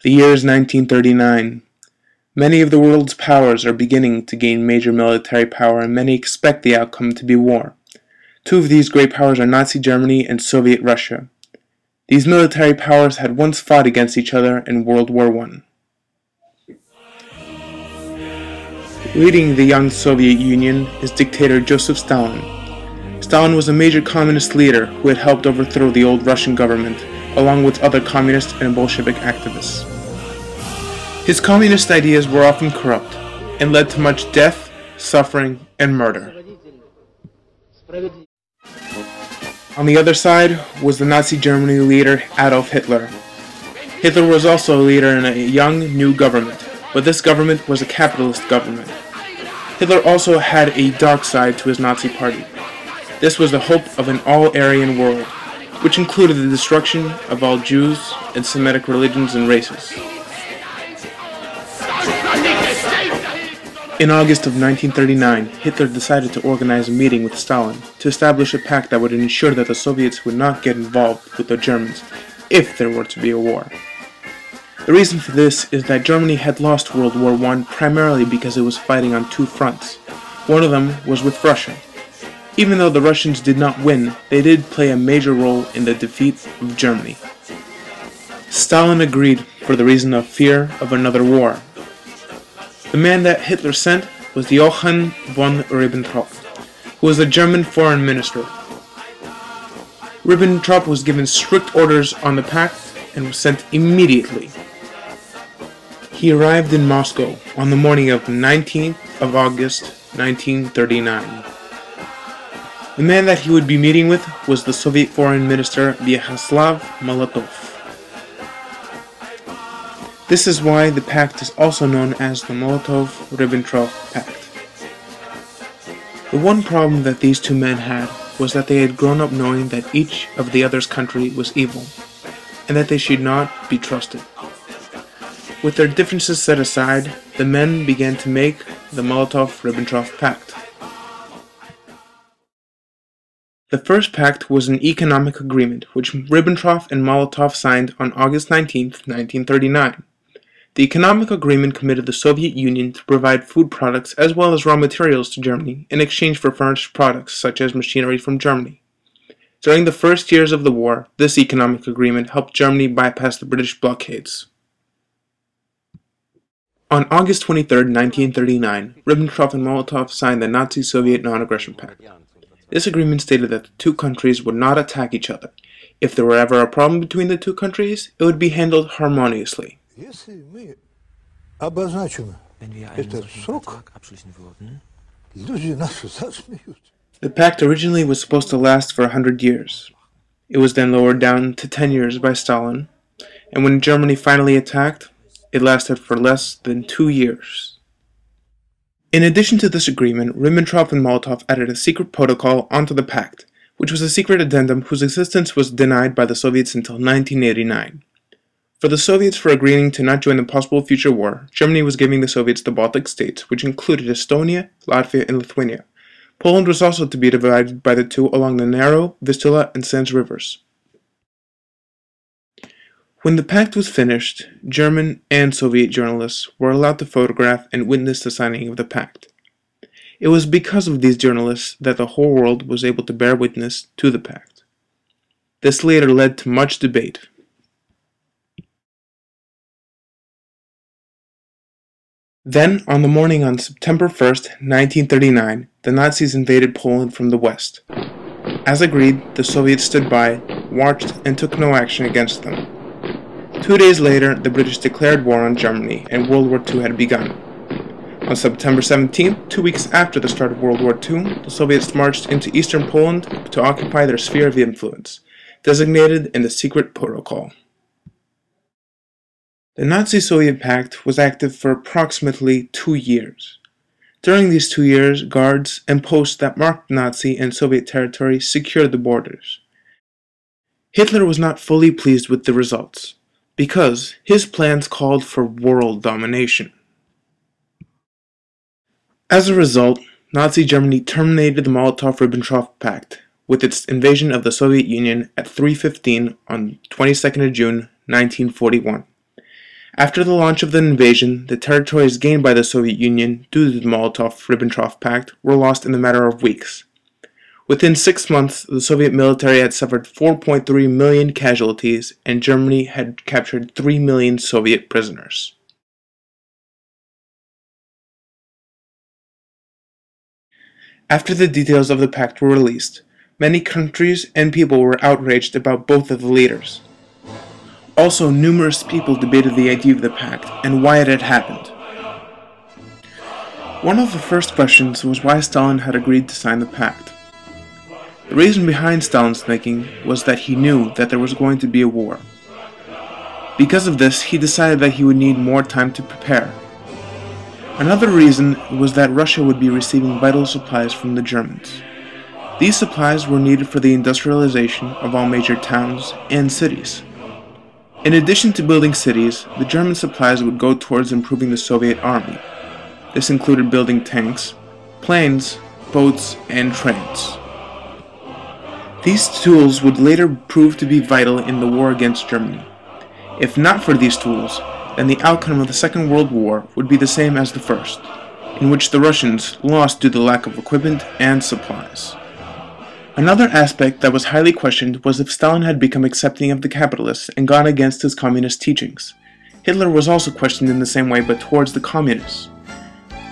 The year is 1939. Many of the world's powers are beginning to gain major military power, and many expect the outcome to be war. Two of these great powers are Nazi Germany and Soviet Russia. These military powers had once fought against each other in World War I. Leading the young Soviet Union is dictator Joseph Stalin. Stalin was a major communist leader who had helped overthrow the old Russian government, along with other communist and Bolshevik activists. His communist ideas were often corrupt and led to much death, suffering, and murder. On the other side was the Nazi Germany leader Adolf Hitler. Hitler was also a leader in a young, new government, but this government was a capitalist government. Hitler also had a dark side to his Nazi party. This was the hope of an all-Aryan world, which included the destruction of all Jews and Semitic religions and races. In August of 1939, Hitler decided to organize a meeting with Stalin to establish a pact that would ensure that the Soviets would not get involved with the Germans if there were to be a war. The reason for this is that Germany had lost World War I primarily because it was fighting on two fronts. One of them was with Russia. Even though the Russians did not win, they did play a major role in the defeat of Germany. Stalin agreed for the reason of fear of another war. The man that Hitler sent was Johann von Ribbentrop, who was a German foreign minister. Ribbentrop was given strict orders on the pact and was sent immediately. He arrived in Moscow on the morning of 19th of August 1939. The man that he would be meeting with was the Soviet Foreign Minister Vyacheslav Molotov. This is why the pact is also known as the Molotov-Ribbentrop Pact. The one problem that these two men had was that they had grown up knowing that each of the other's country was evil, and that they should not be trusted. With their differences set aside, the men began to make the Molotov-Ribbentrop Pact. The first pact was an economic agreement which Ribbentrop and Molotov signed on August 19, 1939. The economic agreement committed the Soviet Union to provide food products as well as raw materials to Germany in exchange for furnished products such as machinery from Germany. During the first years of the war, this economic agreement helped Germany bypass the British blockades. On August 23, 1939, Ribbentrop and Molotov signed the Nazi-Soviet Non-Aggression Pact. This agreement stated that the two countries would not attack each other. If there were ever a problem between the two countries, it would be handled harmoniously. The pact originally was supposed to last for 100 years. It was then lowered down to 10 years by Stalin, and when Germany finally attacked, it lasted for less than 2 years. In addition to this agreement, Ribbentrop and Molotov added a secret protocol onto the pact, which was a secret addendum whose existence was denied by the Soviets until 1989. For the Soviets for agreeing to not join the possible future war, Germany was giving the Soviets the Baltic states, which included Estonia, Latvia, and Lithuania. Poland was also to be divided by the two along the narrow Vistula and Sens rivers. When the pact was finished, German and Soviet journalists were allowed to photograph and witness the signing of the pact. It was because of these journalists that the whole world was able to bear witness to the pact. This later led to much debate. Then, on the morning on September 1st, 1939, the Nazis invaded Poland from the west. As agreed, the Soviets stood by, watched, and took no action against them. 2 days later, the British declared war on Germany, and World War II had begun. On September 17th, 2 weeks after the start of World War II, the Soviets marched into eastern Poland to occupy their sphere of influence, designated in the secret protocol. The Nazi-Soviet Pact was active for approximately 2 years. During these 2 years, guards and posts that marked Nazi and Soviet territory secured the borders. Hitler was not fully pleased with the results, because his plans called for world domination. As a result, Nazi Germany terminated the Molotov-Ribbentrop Pact with its invasion of the Soviet Union at 3:15 on 22nd of June 1941. After the launch of the invasion, the territories gained by the Soviet Union due to the Molotov-Ribbentrop Pact were lost in a matter of weeks. Within 6 months, the Soviet military had suffered 4.3 million casualties, and Germany had captured 3 million Soviet prisoners. After the details of the pact were released, many countries and people were outraged about both of the leaders. Also, numerous people debated the idea of the pact and why it had happened. One of the first questions was why Stalin had agreed to sign the pact. The reason behind Stalin's thinking was that he knew that there was going to be a war. Because of this, he decided that he would need more time to prepare. Another reason was that Russia would be receiving vital supplies from the Germans. These supplies were needed for the industrialization of all major towns and cities. In addition to building cities, the German supplies would go towards improving the Soviet army. This included building tanks, planes, boats, and trains. These tools would later prove to be vital in the war against Germany. If not for these tools, then the outcome of the Second World War would be the same as the First, in which the Russians lost due to lack of equipment and supplies. Another aspect that was highly questioned was if Stalin had become accepting of the capitalists and gone against his communist teachings. Hitler was also questioned in the same way, but towards the communists.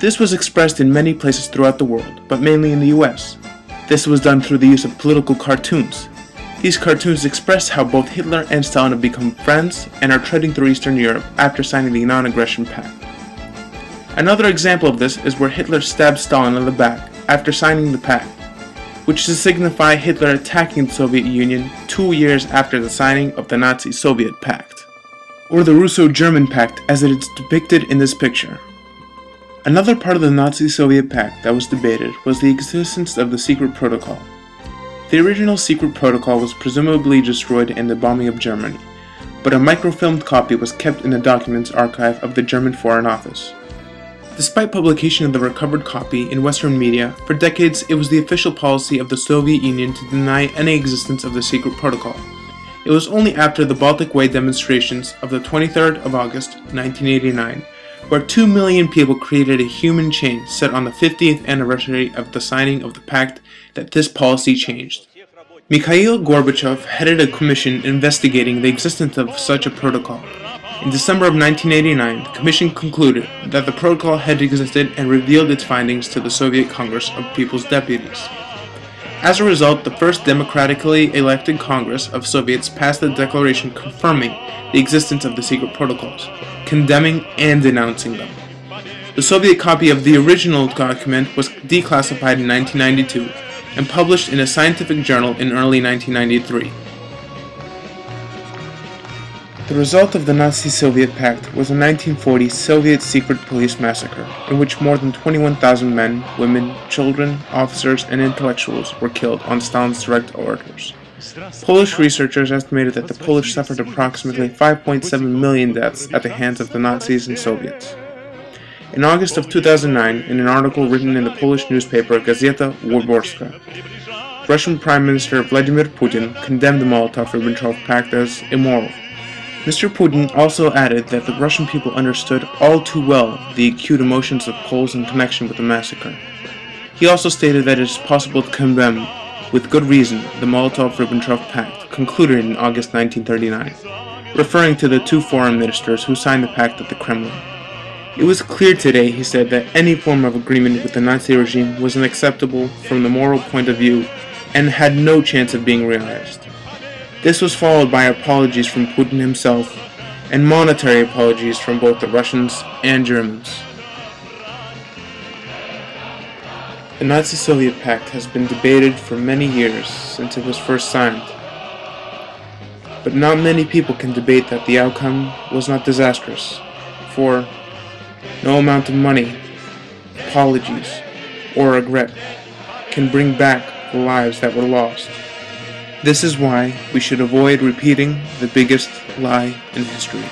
This was expressed in many places throughout the world, but mainly in the US. This was done through the use of political cartoons. These cartoons express how both Hitler and Stalin have become friends and are treading through Eastern Europe after signing the Non-Aggression Pact. Another example of this is where Hitler stabbed Stalin in the back after signing the pact, which is to signify Hitler attacking the Soviet Union 2 years after the signing of the Nazi-Soviet Pact, or the Russo-German Pact as it is depicted in this picture. Another part of the Nazi-Soviet Pact that was debated was the existence of the secret protocol. The original secret protocol was presumably destroyed in the bombing of Germany, but a microfilmed copy was kept in the documents archive of the German Foreign Office. Despite publication of the recovered copy in Western media, for decades it was the official policy of the Soviet Union to deny any existence of the secret protocol. It was only after the Baltic Way demonstrations of the 23rd of August, 1989, where 2 million people created a human chain set on the 50th anniversary of the signing of the pact, that this policy changed. Mikhail Gorbachev headed a commission investigating the existence of such a protocol. In December of 1989, the commission concluded that the protocol had existed and revealed its findings to the Soviet Congress of People's Deputies. As a result, the first democratically elected Congress of Soviets passed a declaration confirming the existence of the secret protocols, condemning and denouncing them. The Soviet copy of the original document was declassified in 1992 and published in a scientific journal in early 1993. The result of the Nazi-Soviet Pact was a 1940 Soviet secret police massacre, in which more than 21,000 men, women, children, officers, and intellectuals were killed on Stalin's direct orders. Polish researchers estimated that the Polish suffered approximately 5.7 million deaths at the hands of the Nazis and Soviets. In August of 2009, in an article written in the Polish newspaper Gazeta Wyborcza, Russian Prime Minister Vladimir Putin condemned the Molotov-Ribbentrop Pact as immoral. Mr. Putin also added that the Russian people understood all too well the acute emotions of Poles in connection with the massacre. He also stated that it is possible to condemn, with good reason, the Molotov-Ribbentrop Pact, concluded in August 1939, referring to the 2 foreign ministers who signed the pact at the Kremlin. It was clear today, he said, that any form of agreement with the Nazi regime was unacceptable from the moral point of view and had no chance of being realized. This was followed by apologies from Putin himself and monetary apologies from both the Russians and Germans. The Nazi-Soviet Pact has been debated for many years since it was first signed, but not many people can debate that the outcome was not disastrous, for no amount of money, apologies, or regret can bring back the lives that were lost. This is why we should avoid repeating the biggest lie in history.